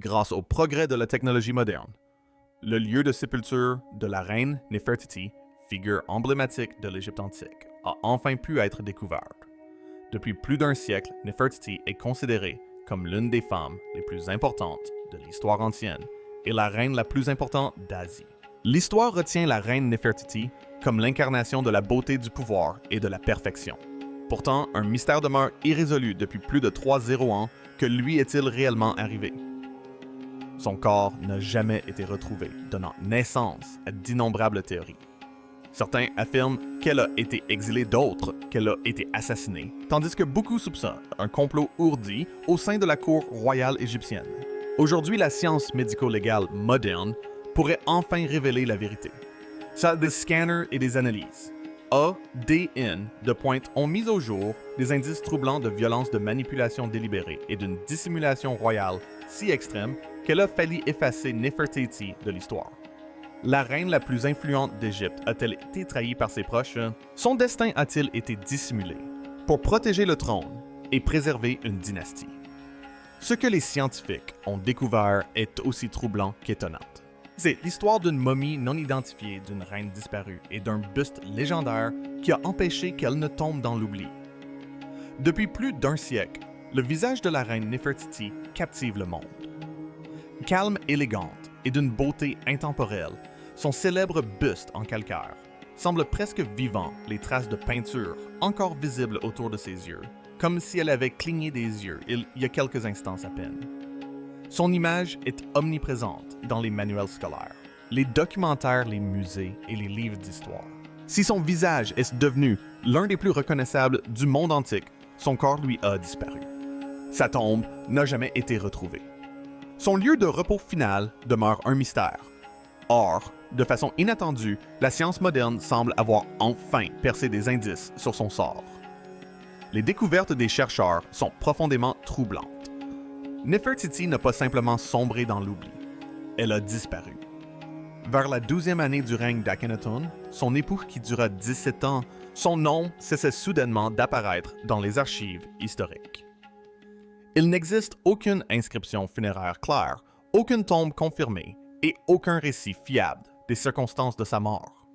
grâce au progrès de la technologie moderne. Le lieu de sépulture de la reine Néfertiti, figure emblématique de l'Égypte antique, a enfin pu être découvert. Depuis plus d'un siècle, Néfertiti est considérée comme l'une des femmes les plus importantes de l'histoire ancienne et la reine la plus importante d'Asie. L'histoire retient la reine Néfertiti comme l'incarnation de la beauté du pouvoir et de la perfection. Pourtant, un mystère demeure irrésolu depuis plus de 300 ans. Que lui est-il réellement arrivé? Son corps n'a jamais été retrouvé, donnant naissance à d'innombrables théories. Certains affirment qu'elle a été exilée, d'autres qu'elle a été assassinée, tandis que beaucoup soupçonnent un complot ourdi au sein de la cour royale égyptienne. Aujourd'hui, la science médico-légale moderne pourrait enfin révéler la vérité. Ça, des scanners et des analyses. ADN de pointe ont mis au jour des indices troublants de violence, de manipulation délibérée et d'une dissimulation royale si extrême qu'elle a failli effacer Néfertiti de l'histoire. La reine la plus influente d'Égypte a-t-elle été trahie par ses proches? Son destin a-t-il été dissimulé pour protéger le trône et préserver une dynastie? Ce que les scientifiques ont découvert est aussi troublant qu'étonnant. C'est l'histoire d'une momie non identifiée d'une reine disparue et d'un buste légendaire qui a empêché qu'elle ne tombe dans l'oubli. Depuis plus d'un siècle, le visage de la reine Néfertiti captive le monde. Calme, élégante et d'une beauté intemporelle, son célèbre buste en calcaire semble presque vivant, les traces de peinture encore visibles autour de ses yeux, comme si elle avait cligné des yeux il y a quelques instants à peine. Son image est omniprésente dans les manuels scolaires, les documentaires, les musées et les livres d'histoire. Si son visage est devenu l'un des plus reconnaissables du monde antique, son corps lui a disparu. Sa tombe n'a jamais été retrouvée. Son lieu de repos final demeure un mystère. Or, de façon inattendue, la science moderne semble avoir enfin percé des indices sur son sort. Les découvertes des chercheurs sont profondément troublantes. Néfertiti n'a pas simplement sombré dans l'oubli, elle a disparu. Vers la 12e année du règne d'Akhenaton, son époux qui dura 17 ans, son nom cessait soudainement d'apparaître dans les archives historiques. Il n'existe aucune inscription funéraire claire, aucune tombe confirmée et aucun récit fiable des circonstances de sa mort.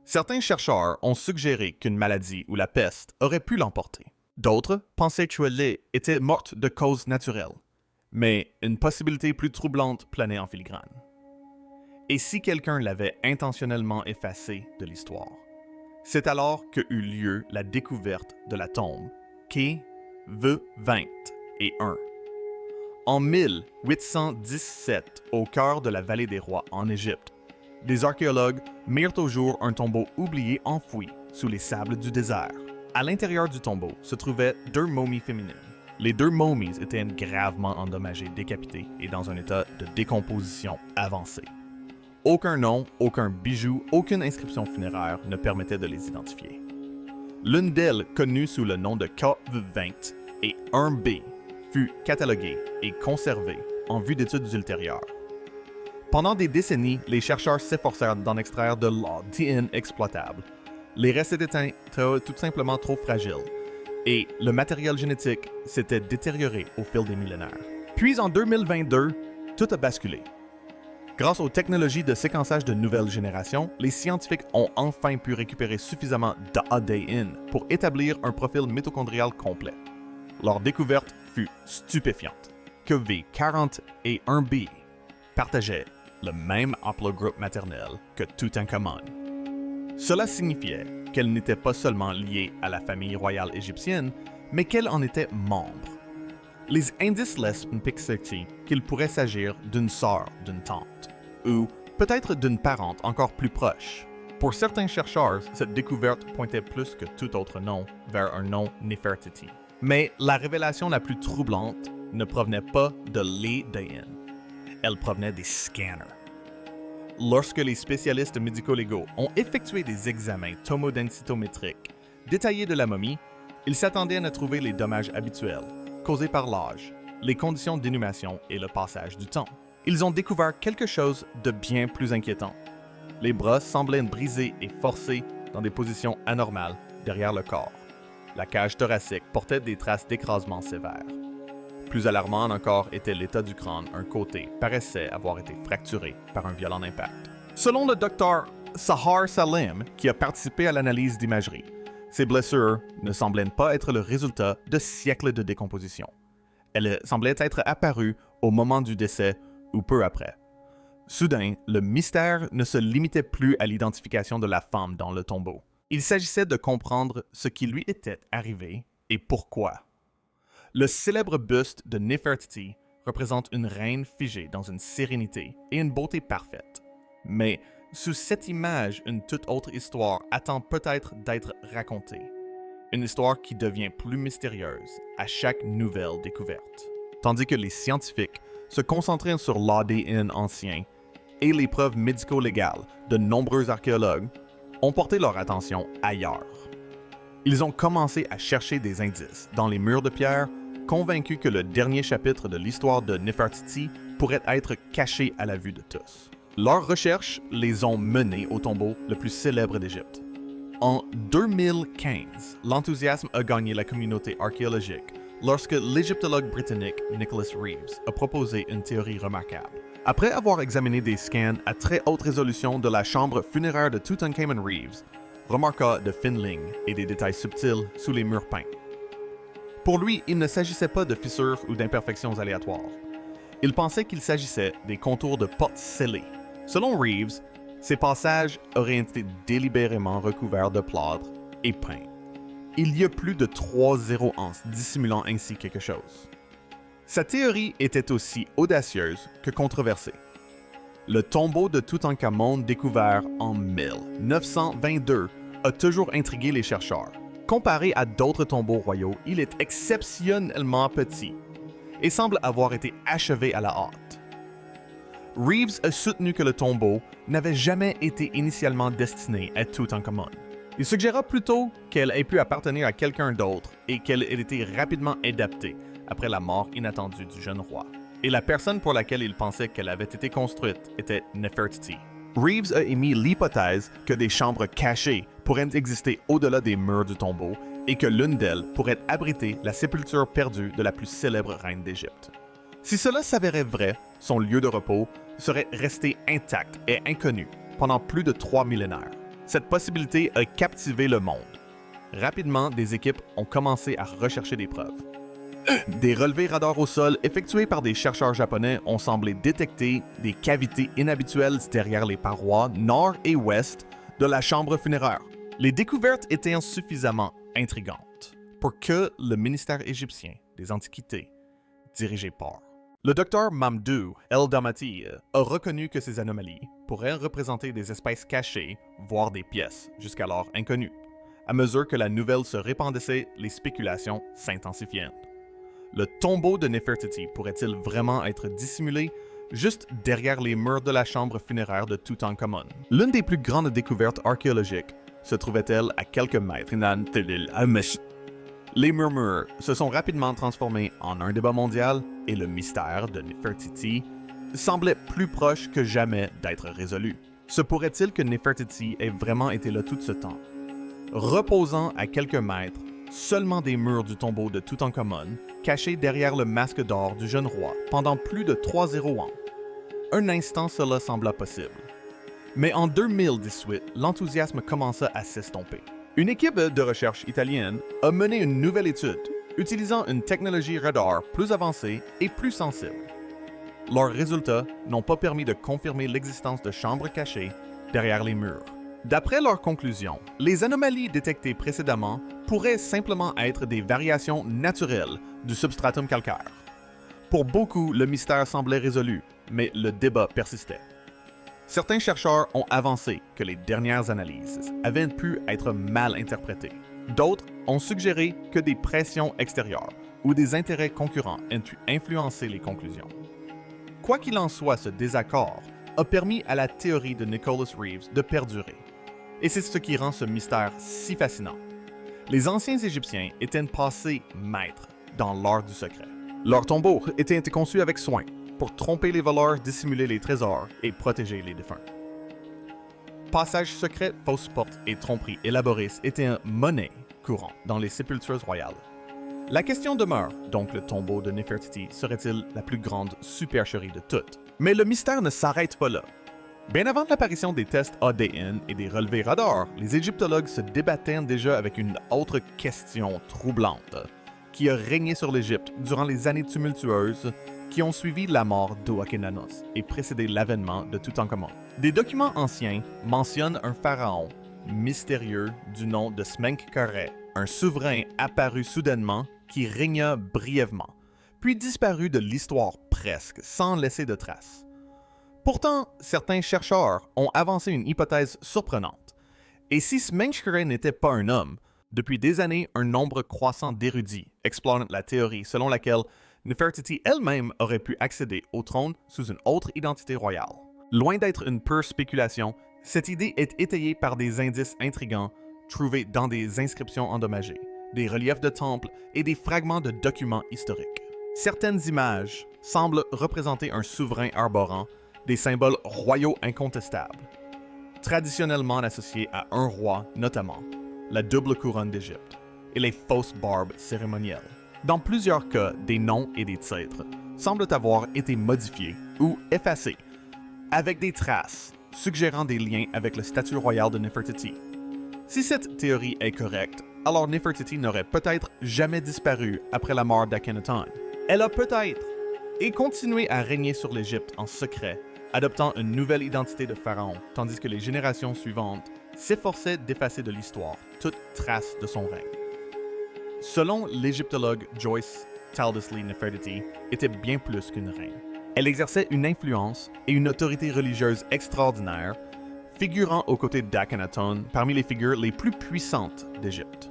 Certains chercheurs ont suggéré qu'une maladie ou la peste aurait pu l'emporter. D'autres pensaient qu'elle était morte de cause naturelle, mais une possibilité plus troublante planait en filigrane. Et si quelqu'un l'avait intentionnellement effacée de l'histoire? C'est alors que eut lieu la découverte de la tombe Kv21. En 1817, au cœur de la vallée des rois en Égypte, des archéologues mirent au jour un tombeau oublié enfoui sous les sables du désert. À l'intérieur du tombeau se trouvaient 2 momies féminines. Les 2 momies étaient gravement endommagées, décapitées et dans un état de décomposition avancée. Aucun nom, aucun bijou, aucune inscription funéraire ne permettait de les identifier. L'une d'elles, connue sous le nom de Kv20 et 1B, fut cataloguée et conservée en vue d'études ultérieures. Pendant des décennies, les chercheurs s'efforcèrent d'en extraire de l'ADN exploitable. Les restes étaient tout simplement trop fragiles, et le matériel génétique s'était détérioré au fil des millénaires. Puis en 2022, tout a basculé. Grâce aux technologies de séquençage de nouvelle génération, les scientifiques ont enfin pu récupérer suffisamment d'ADN pour établir un profil mitochondrial complet. Leur découverte fut stupéfiante. Kv41b partageait le même haplogroupe maternel que Toutankhamon. Cela signifiait qu'elle n'était pas seulement liée à la famille royale égyptienne, mais qu'elle en était membre. Les indices laissent une pixie qu'il pourrait s'agir d'une sœur, d'une tante, ou peut-être d'une parente encore plus proche. Pour certains chercheurs, cette découverte pointait plus que tout autre nom vers un nom Néfertiti. Mais la révélation la plus troublante ne provenait pas de l'ADN. Elle provenait des scanners. Lorsque les spécialistes médico-légaux ont effectué des examens tomodensitométriques détaillés de la momie, ils s'attendaient à ne trouver les dommages habituels, causés par l'âge, les conditions d'inhumation et le passage du temps. Ils ont découvert quelque chose de bien plus inquiétant. Les bras semblaient brisés et forcés dans des positions anormales derrière le corps. La cage thoracique portait des traces d'écrasement sévères. Plus alarmant encore était l'état du crâne, un côté paraissait avoir été fracturé par un violent impact. Selon le docteur Sahar Salim, qui a participé à l'analyse d'imagerie, ces blessures ne semblaient pas être le résultat de siècles de décomposition. Elles semblaient être apparues au moment du décès ou peu après. Soudain, le mystère ne se limitait plus à l'identification de la femme dans le tombeau. Il s'agissait de comprendre ce qui lui était arrivé et pourquoi. Le célèbre buste de Néfertiti représente une reine figée dans une sérénité et une beauté parfaite. Mais sous cette image, une toute autre histoire attend peut-être d'être racontée. Une histoire qui devient plus mystérieuse à chaque nouvelle découverte. Tandis que les scientifiques se concentraient sur l'ADN ancien et les preuves médico-légales de nombreux archéologues ont porté leur attention ailleurs. Ils ont commencé à chercher des indices dans les murs de pierre, convaincus que le dernier chapitre de l'histoire de Néfertiti pourrait être caché à la vue de tous. Leurs recherches les ont menés au tombeau le plus célèbre d'Égypte. En 2015, l'enthousiasme a gagné la communauté archéologique lorsque l'égyptologue britannique Nicholas Reeves a proposé une théorie remarquable. Après avoir examiné des scans à très haute résolution de la chambre funéraire de Tutankhamun, Reeves remarqua de fines lignes et des détails subtils sous les murs peints. Pour lui, il ne s'agissait pas de fissures ou d'imperfections aléatoires. Il pensait qu'il s'agissait des contours de portes scellées. Selon Reeves, ces passages auraient été délibérément recouverts de plâtre et peints. Il y a plus de 3 0-anses dissimulant ainsi quelque chose. Sa théorie était aussi audacieuse que controversée. Le tombeau de Toutankhamon découvert en 1922 a toujours intrigué les chercheurs. Comparé à d'autres tombeaux royaux, il est exceptionnellement petit et semble avoir été achevé à la hâte. Reeves a soutenu que le tombeau n'avait jamais été initialement destiné à Toutankhamon. Il suggéra plutôt qu'elle ait pu appartenir à quelqu'un d'autre et qu'elle ait été rapidement adaptée après la mort inattendue du jeune roi. Et la personne pour laquelle il pensait qu'elle avait été construite était Néfertiti. Reeves a émis l'hypothèse que des chambres cachées pourraient exister au-delà des murs du tombeau et que l'une d'elles pourrait abriter la sépulture perdue de la plus célèbre reine d'Égypte. Si cela s'avérait vrai, son lieu de repos serait resté intact et inconnu pendant plus de 3 millénaires. Cette possibilité a captivé le monde. Rapidement, des équipes ont commencé à rechercher des preuves. Des relevés radars au sol effectués par des chercheurs japonais ont semblé détecter des cavités inhabituelles derrière les parois nord et ouest de la chambre funéraire. Les découvertes étaient suffisamment intrigantes pour que le ministère égyptien des Antiquités, dirigé par le docteur Mamdou El-Damati, a reconnu que ces anomalies pourraient représenter des espèces cachées, voire des pièces jusqu'alors inconnues. À mesure que la nouvelle se répandait, les spéculations s'intensifiaient. Le tombeau de Néfertiti pourrait-il vraiment être dissimulé juste derrière les murs de la chambre funéraire de Toutankhamon? L'une des plus grandes découvertes archéologiques se trouvait-elle à quelques mètres. Les murmures se sont rapidement transformés en un débat mondial et le mystère de Néfertiti semblait plus proche que jamais d'être résolu. Se pourrait-il que Néfertiti ait vraiment été là tout ce temps? Reposant à quelques mètres seulement des murs du tombeau de Toutankhamon, caché derrière le masque d'or du jeune roi pendant plus de 3 ans. Un instant cela sembla possible. Mais en 2018, l'enthousiasme commença à s'estomper. Une équipe de recherche italienne a mené une nouvelle étude, utilisant une technologie radar plus avancée et plus sensible. Leurs résultats n'ont pas permis de confirmer l'existence de chambres cachées derrière les murs. D'après leurs conclusions, les anomalies détectées précédemment pourraient simplement être des variations naturelles du substratum calcaire. Pour beaucoup, le mystère semblait résolu, mais le débat persistait. Certains chercheurs ont avancé que les dernières analyses avaient pu être mal interprétées. D'autres ont suggéré que des pressions extérieures ou des intérêts concurrents ont pu influencer les conclusions. Quoi qu'il en soit, ce désaccord a permis à la théorie de Nicholas Reeves de perdurer. Et c'est ce qui rend ce mystère si fascinant. Les anciens Égyptiens étaient passés maîtres dans l'art du secret. Leurs tombeaux étaient conçus avec soin pour tromper les voleurs, dissimuler les trésors et protéger les défunts. Passages secrets, fausses portes et tromperies élaborées étaient une monnaie courante dans les sépultures royales. La question demeure, donc le tombeau de Nefertiti serait-il la plus grande supercherie de toutes? Mais le mystère ne s'arrête pas là. Bien avant l'apparition des tests ADN et des relevés radars, les égyptologues se débattaient déjà avec une autre question troublante qui a régné sur l'Égypte durant les années tumultueuses qui ont suivi la mort d'Oakenanos et précédé l'avènement de Toutankhamon. Des documents anciens mentionnent un pharaon mystérieux du nom de Smenkhkarê, un souverain apparu soudainement qui régna brièvement, puis disparu de l'histoire presque sans laisser de traces. Pourtant, certains chercheurs ont avancé une hypothèse surprenante. Et si Smenkhkarê n'était pas un homme, depuis des années, un nombre croissant d'érudits explorent la théorie selon laquelle Nefertiti elle-même aurait pu accéder au trône sous une autre identité royale. Loin d'être une pure spéculation, cette idée est étayée par des indices intrigants trouvés dans des inscriptions endommagées, des reliefs de temples et des fragments de documents historiques. Certaines images semblent représenter un souverain arborant des symboles royaux incontestables, traditionnellement associés à un roi notamment, la double couronne d'Égypte et les fausses barbes cérémonielles. Dans plusieurs cas, des noms et des titres semblent avoir été modifiés ou effacés, avec des traces suggérant des liens avec le statut royal de Nefertiti. Si cette théorie est correcte, alors Nefertiti n'aurait peut-être jamais disparu après la mort d'Akhenaton. Elle a peut-être et continué à régner sur l'Égypte en secret, adoptant une nouvelle identité de pharaon, tandis que les générations suivantes s'efforçaient d'effacer de l'histoire toute trace de son règne. Selon l'égyptologue Joyce Taldesley, Nefertiti était bien plus qu'une reine. Elle exerçait une influence et une autorité religieuse extraordinaire, figurant aux côtés d'Akhenaton parmi les figures les plus puissantes d'Égypte.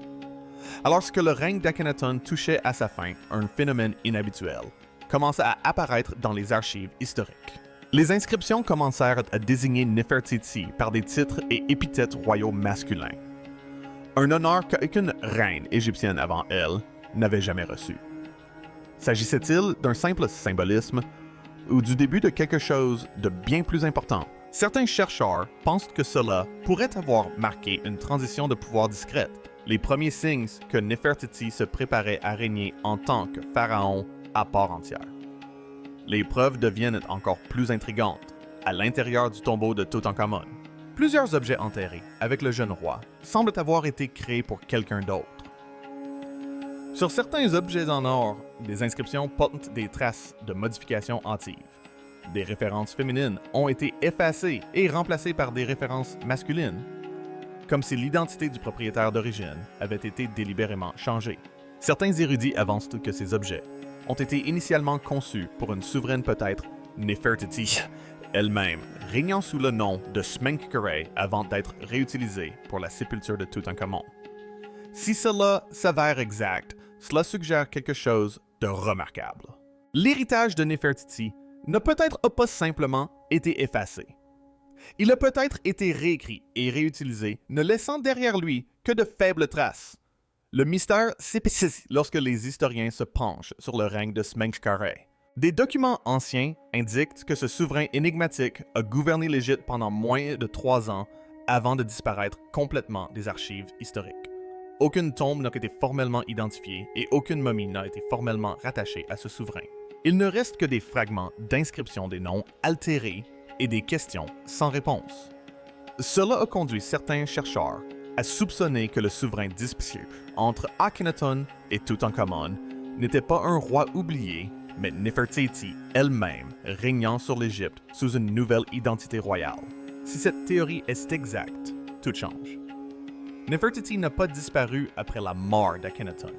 Alors que le règne d'Akhenaton touchait à sa fin, un phénomène inhabituel commença à apparaître dans les archives historiques. Les inscriptions commencèrent à désigner Nefertiti par des titres et épithètes royaux masculins, un honneur qu'aucune reine égyptienne avant elle n'avait jamais reçu. S'agissait-il d'un simple symbolisme ou du début de quelque chose de bien plus important? Certains chercheurs pensent que cela pourrait avoir marqué une transition de pouvoir discrète, les premiers signes que Nefertiti se préparait à régner en tant que pharaon à part entière. Les preuves deviennent encore plus intrigantes à l'intérieur du tombeau de Toutankhamon. Plusieurs objets enterrés avec le jeune roi semblent avoir été créés pour quelqu'un d'autre. Sur certains objets en or, des inscriptions portent des traces de modifications hâtives. Des références féminines ont été effacées et remplacées par des références masculines, comme si l'identité du propriétaire d'origine avait été délibérément changée. Certains érudits avancent que ces objets ont été initialement conçus pour une souveraine peut-être Nefertiti elle-même, régnant sous le nom de Smenkhkarê avant d'être réutilisée pour la sépulture de Toutankhamon. Si cela s'avère exact, cela suggère quelque chose de remarquable. L'héritage de Nefertiti n'a peut-être pas simplement été effacé. Il a peut-être été réécrit et réutilisé, ne laissant derrière lui que de faibles traces. Le mystère s'épaissit lorsque les historiens se penchent sur le règne de Smenkhkarê. Des documents anciens indiquent que ce souverain énigmatique a gouverné l'Égypte pendant moins de 3 ans avant de disparaître complètement des archives historiques. Aucune tombe n'a été formellement identifiée et aucune momie n'a été formellement rattachée à ce souverain. Il ne reste que des fragments d'inscriptions des noms altérés et des questions sans réponse. Cela a conduit certains chercheurs à soupçonner que le souverain disputé entre Akhenaton et Toutankhamon n'était pas un roi oublié, mais Nefertiti elle-même régnant sur l'Égypte sous une nouvelle identité royale. Si cette théorie est exacte, tout change. Nefertiti n'a pas disparu après la mort d'Akhenaton.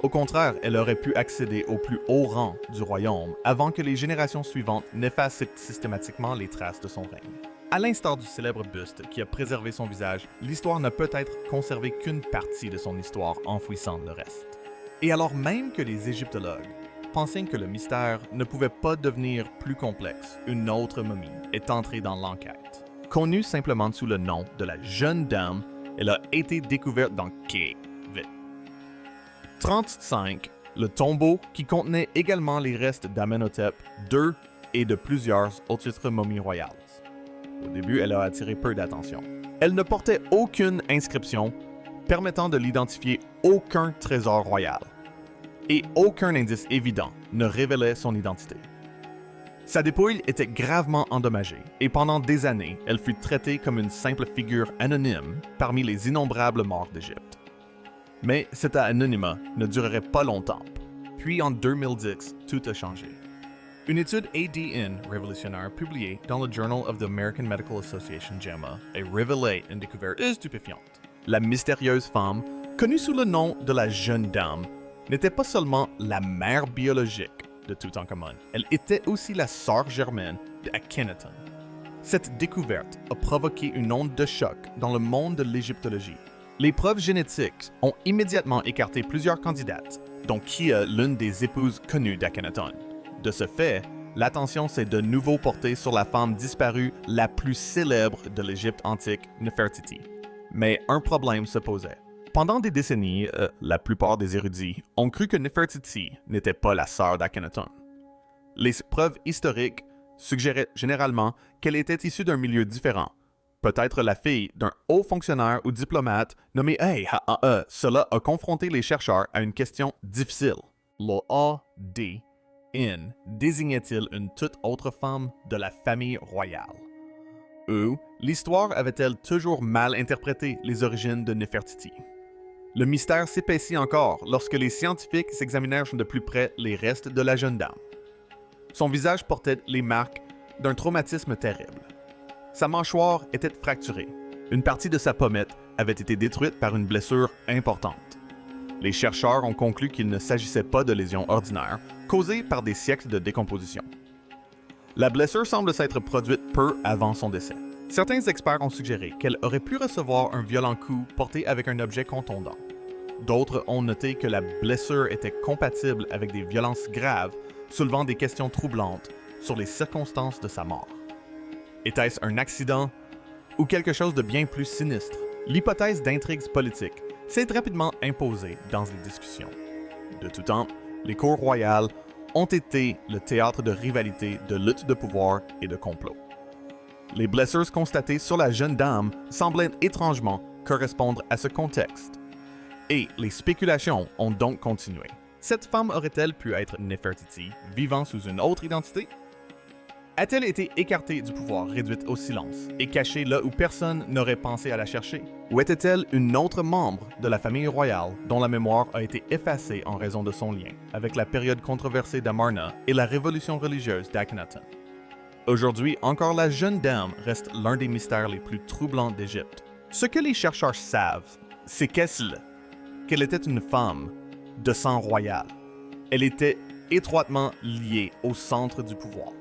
Au contraire, elle aurait pu accéder au plus haut rang du royaume avant que les générations suivantes n'effacent systématiquement les traces de son règne. À l'instar du célèbre buste qui a préservé son visage, l'histoire n'a peut-être conservé qu'une partie de son histoire enfouissant le reste. Et alors même que les égyptologues pensaient que le mystère ne pouvait pas devenir plus complexe, une autre momie est entrée dans l'enquête. Connue simplement sous le nom de la jeune dame, elle a été découverte dans Cave 35, le tombeau qui contenait également les restes d'Amenhotep II et de plusieurs autres momies royales. Au début, elle a attiré peu d'attention. Elle ne portait aucune inscription permettant de l'identifier aucun trésor royal. et aucun indice évident ne révélait son identité. Sa dépouille était gravement endommagée et pendant des années, elle fut traitée comme une simple figure anonyme parmi les innombrables morts d'Égypte. Mais cet anonymat ne durerait pas longtemps. Puis en 2010, tout a changé. Une étude ADN révolutionnaire publiée dans le Journal of the American Medical Association JAMA a révélé une découverte stupéfiante. La mystérieuse femme, connue sous le nom de la Jeune Dame, n'était pas seulement la mère biologique de Toutankhamon, elle était aussi la sœur germaine d'Akhenaton. Cette découverte a provoqué une onde de choc dans le monde de l'égyptologie. Les preuves génétiques ont immédiatement écarté plusieurs candidates, dont Kia, l'une des épouses connues d'Akhenaton. De ce fait, l'attention s'est de nouveau portée sur la femme disparue la plus célèbre de l'Égypte antique, Nefertiti. Mais un problème se posait. Pendant des décennies, la plupart des érudits ont cru que Nefertiti n'était pas la sœur d'Akhenaton. Les preuves historiques suggéraient généralement qu'elle était issue d'un milieu différent, peut-être la fille d'un haut fonctionnaire ou diplomate nommé Cela a confronté les chercheurs à une question difficile. Le A.D.N. désignait-il une toute autre femme de la famille royale? Ou l'histoire avait-elle toujours mal interprété les origines de Nefertiti? Le mystère s'épaissit encore lorsque les scientifiques examinèrent de plus près les restes de la jeune dame. Son visage portait les marques d'un traumatisme terrible. Sa mâchoire était fracturée. Une partie de sa pommette avait été détruite par une blessure importante. Les chercheurs ont conclu qu'il ne s'agissait pas de lésions ordinaires causées par des siècles de décomposition. La blessure semble s'être produite peu avant son décès. Certains experts ont suggéré qu'elle aurait pu recevoir un violent coup porté avec un objet contondant. D'autres ont noté que la blessure était compatible avec des violences graves, soulevant des questions troublantes sur les circonstances de sa mort. Était-ce un accident ou quelque chose de bien plus sinistre? L'hypothèse d'intrigues politiques s'est rapidement imposée dans les discussions. De tout temps, les cours royales ont été le théâtre de rivalités, de luttes de pouvoir et de complots. Les blessures constatées sur la jeune dame semblaient étrangement correspondre à ce contexte. Et les spéculations ont donc continué. Cette femme aurait-elle pu être Nefertiti, vivant sous une autre identité? A-t-elle été écartée du pouvoir, réduite au silence, et cachée là où personne n'aurait pensé à la chercher? Ou était-elle une autre membre de la famille royale dont la mémoire a été effacée en raison de son lien avec la période controversée d'Amarna et la révolution religieuse d'Akhenaton? Aujourd'hui, encore la jeune dame reste l'un des mystères les plus troublants d'Égypte. Ce que les chercheurs savent, c'est qu'elle était une femme de sang royal. Elle était étroitement liée au centre du pouvoir.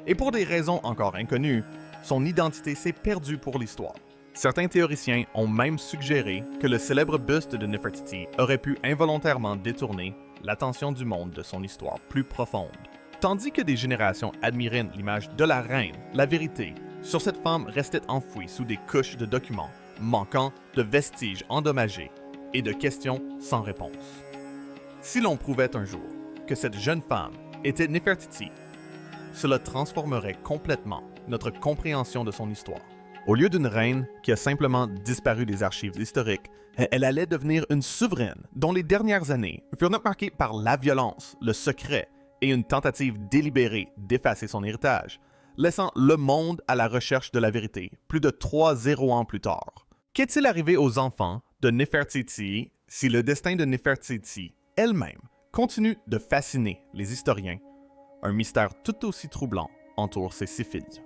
Et pour des raisons encore inconnues, son identité s'est perdue pour l'histoire. Certains théoriciens ont même suggéré que le célèbre buste de Nefertiti aurait pu involontairement détourner l'attention du monde de son histoire plus profonde. Tandis que des générations admiraient l'image de la reine, la vérité sur cette femme restait enfouie sous des couches de documents, manquant de vestiges endommagés et de questions sans réponse. Si l'on prouvait un jour que cette jeune femme était Nefertiti, cela transformerait complètement notre compréhension de son histoire. Au lieu d'une reine qui a simplement disparu des archives historiques, elle allait devenir une souveraine dont les dernières années furent marquées par la violence, le secret et une tentative délibérée d'effacer son héritage, laissant le monde à la recherche de la vérité plus de 3 ans plus tard. Qu'est-il arrivé aux enfants de Nefertiti si le destin de Nefertiti elle-même continue de fasciner les historiens? Un mystère tout aussi troublant entoure ses 6 filles.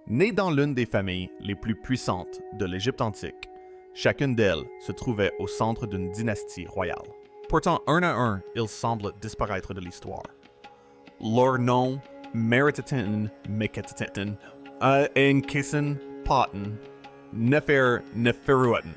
Née dans l'une des familles les plus puissantes de l'Égypte antique, chacune d'elles se trouvait au centre d'une dynastie royale. Pourtant, un à un, ils semblent disparaître de l'histoire. Leur nom, Mereteten, Meketeten, Enkisen, Poten, Neferuaten.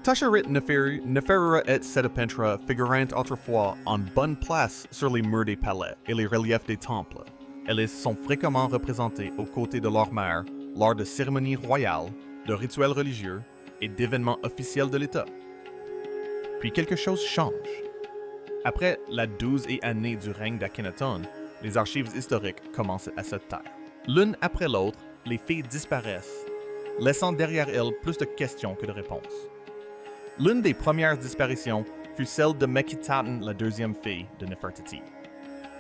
Tasharit Neferura et Sedapentra figurant autrefois en bonne place sur les murs des palais et les reliefs des temples. Elles sont fréquemment représentées aux côtés de leur mère lors de cérémonies royales, de rituels religieux et d'événements officiels de l'État. Puis quelque chose change. Après la 12e année du règne d'Akhenaton, les archives historiques commencent à se taire. L'une après l'autre, les filles disparaissent, laissant derrière elles plus de questions que de réponses. L'une des premières disparitions fut celle de Meketaten, la deuxième fille de Nefertiti.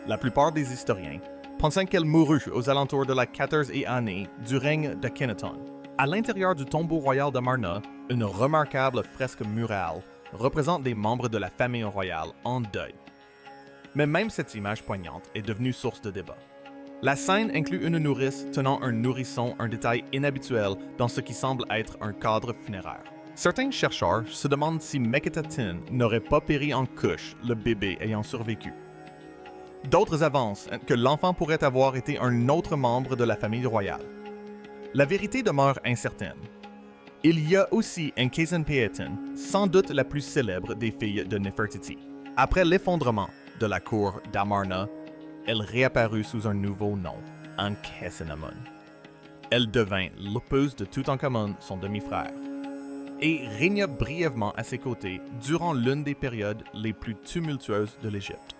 La plupart des historiens pensent qu'elle mourut aux alentours de la 14e année du règne d'Akhenaton. À l'intérieur du tombeau royal d'Amarna, une remarquable fresque murale représente des membres de la famille royale en deuil. Mais même cette image poignante est devenue source de débat. La scène inclut une nourrice tenant un nourrisson, un détail inhabituel dans ce qui semble être un cadre funéraire. Certains chercheurs se demandent si Meketaten n'aurait pas péri en couche, le bébé ayant survécu. D'autres avancent que l'enfant pourrait avoir été un autre membre de la famille royale. La vérité demeure incertaine. Il y a aussi Ankhesenpeeten, sans doute la plus célèbre des filles de Nefertiti. Après l'effondrement de la cour d'Amarna, elle réapparut sous un nouveau nom, Ankhesenamun. Elle devint l'épouse de Toutankhamon, son demi-frère, et régna brièvement à ses côtés durant l'une des périodes les plus tumultueuses de l'Égypte.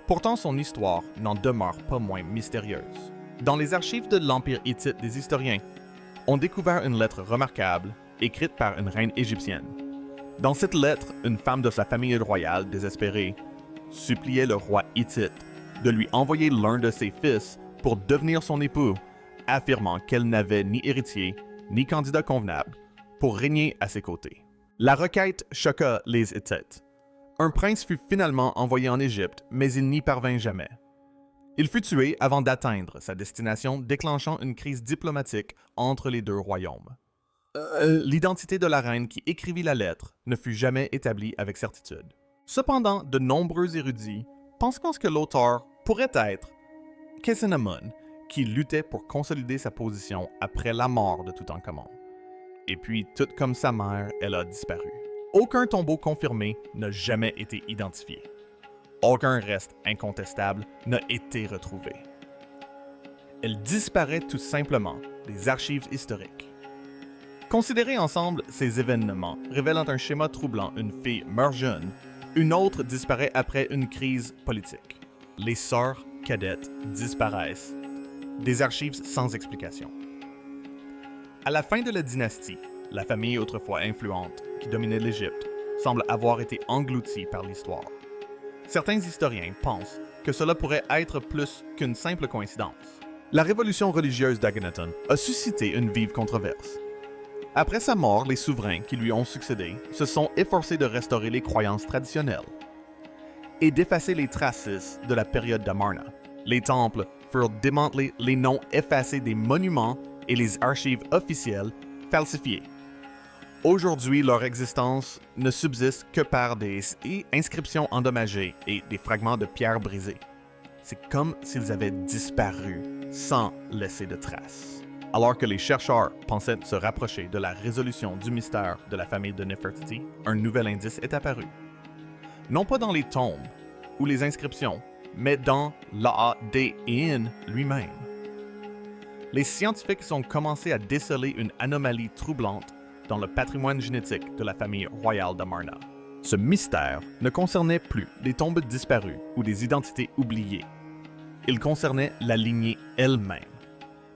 Pourtant, son histoire n'en demeure pas moins mystérieuse. Dans les archives de l'Empire hittite des historiens, on découvert une lettre remarquable, écrite par une reine égyptienne. Dans cette lettre, une femme de sa famille royale, désespérée, suppliait le roi hittite de lui envoyer l'un de ses fils pour devenir son époux, affirmant qu'elle n'avait ni héritier, ni candidat convenable pour régner à ses côtés. La requête choqua les Hittites. Un prince fut finalement envoyé en Égypte, mais il n'y parvint jamais. Il fut tué avant d'atteindre sa destination, déclenchant une crise diplomatique entre les deux royaumes. L'identité de la reine qui écrivit la lettre ne fut jamais établie avec certitude. Cependant, de nombreux érudits pensent que l'auteur pourrait être Ankhesenamun, qui luttait pour consolider sa position après la mort de Toutankhamon. Et puis, toute comme sa mère, elle a disparu. Aucun tombeau confirmé n'a jamais été identifié. Aucun reste incontestable n'a été retrouvé. Elle disparaît tout simplement des archives historiques. Considérés ensemble, ces événements révélant un schéma troublant: une fille meurt jeune, une autre disparaît après une crise politique. Les sœurs cadettes disparaissent. Des archives sans explication. À la fin de la dynastie, la famille autrefois influente qui dominait l'Égypte semble avoir été engloutie par l'histoire. Certains historiens pensent que cela pourrait être plus qu'une simple coïncidence. La révolution religieuse d'Akhenaton a suscité une vive controverse. Après sa mort, les souverains qui lui ont succédé se sont efforcés de restaurer les croyances traditionnelles et d'effacer les traces de la période d'Amarna. Les temples furent démantelés, les noms effacés des monuments et les archives officielles falsifiées. Aujourd'hui, leur existence ne subsiste que par des inscriptions endommagées et des fragments de pierres brisées. C'est comme s'ils avaient disparu sans laisser de traces. Alors que les chercheurs pensaient se rapprocher de la résolution du mystère de la famille de Nefertiti, un nouvel indice est apparu. Non pas dans les tombes ou les inscriptions, mais dans l'ADN lui-même. Les scientifiques ont commencé à déceler une anomalie troublante dans le patrimoine génétique de la famille royale d'Amarna. Ce mystère ne concernait plus des tombes disparues ou des identités oubliées. Il concernait la lignée elle-même.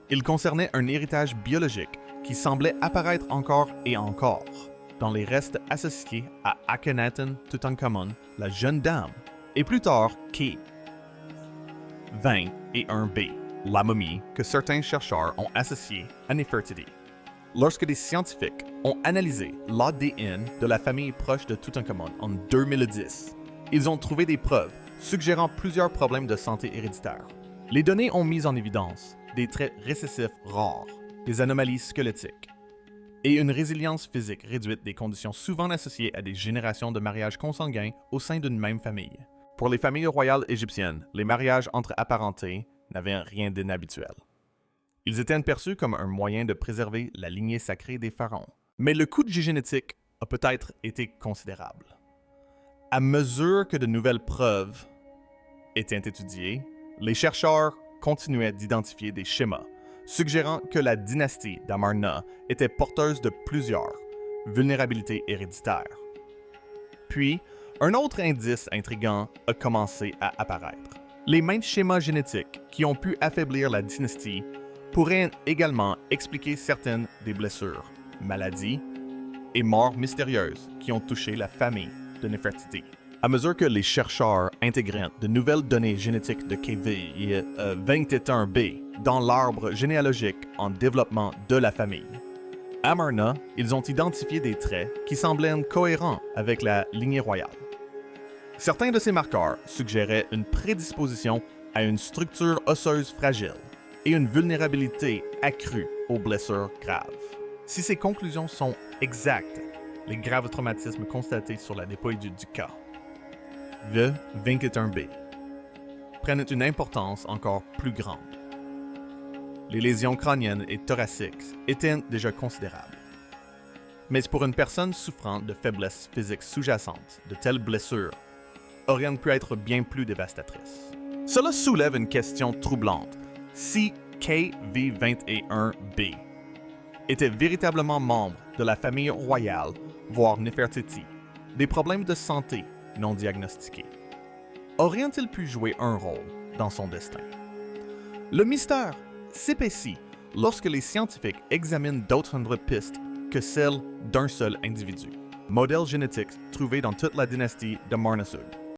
Il concernait un héritage biologique qui semblait apparaître encore et encore dans les restes associés à Akhenaten Toutankhamon, la jeune dame, et plus tard K. 21b, la momie que certains chercheurs ont associée à Nefertiti. Lorsque des scientifiques ont analysé l'ADN de la famille proche de Toutankhamon en 2010, ils ont trouvé des preuves suggérant plusieurs problèmes de santé héréditaires. Les données ont mis en évidence des traits récessifs rares, des anomalies squelettiques et une résilience physique réduite des conditions souvent associées à des générations de mariages consanguins au sein d'une même famille. Pour les familles royales égyptiennes, les mariages entre apparentés n'avaient rien d'inhabituel. Ils étaient perçus comme un moyen de préserver la lignée sacrée des pharaons. Mais le coût génétique a peut-être été considérable. À mesure que de nouvelles preuves étaient étudiées, les chercheurs continuaient d'identifier des schémas suggérant que la dynastie d'Amarna était porteuse de plusieurs vulnérabilités héréditaires. Puis, un autre indice intriguant a commencé à apparaître. Les mêmes schémas génétiques qui ont pu affaiblir la dynastie pourraient également expliquer certaines des blessures, maladies et morts mystérieuses qui ont touché la famille de Nefertiti. À mesure que les chercheurs intégraient de nouvelles données génétiques de KV21b dans l'arbre généalogique en développement de la famille, à Amarna, ils ont identifié des traits qui semblaient cohérents avec la lignée royale. Certains de ces marqueurs suggéraient une prédisposition à une structure osseuse fragile et une vulnérabilité accrue aux blessures graves. Si ces conclusions sont exactes, les graves traumatismes constatés sur la dépouille du cas V21b prennent une importance encore plus grande. Les lésions crâniennes et thoraciques étaient déjà considérables. Mais pour une personne souffrant de faiblesse physique sous-jacente, de telles blessures auraient pu être bien plus dévastatrices. Cela soulève une question troublante. Si KV21b était véritablement membre de la famille royale, voire Nefertiti, des problèmes de santé non diagnostiqués, auraient-ils pu jouer un rôle dans son destin? Le mystère s'épaissit lorsque les scientifiques examinent d'autres pistes que celles d'un seul individu. Modèle génétique trouvé dans toute la dynastie de Marnasud.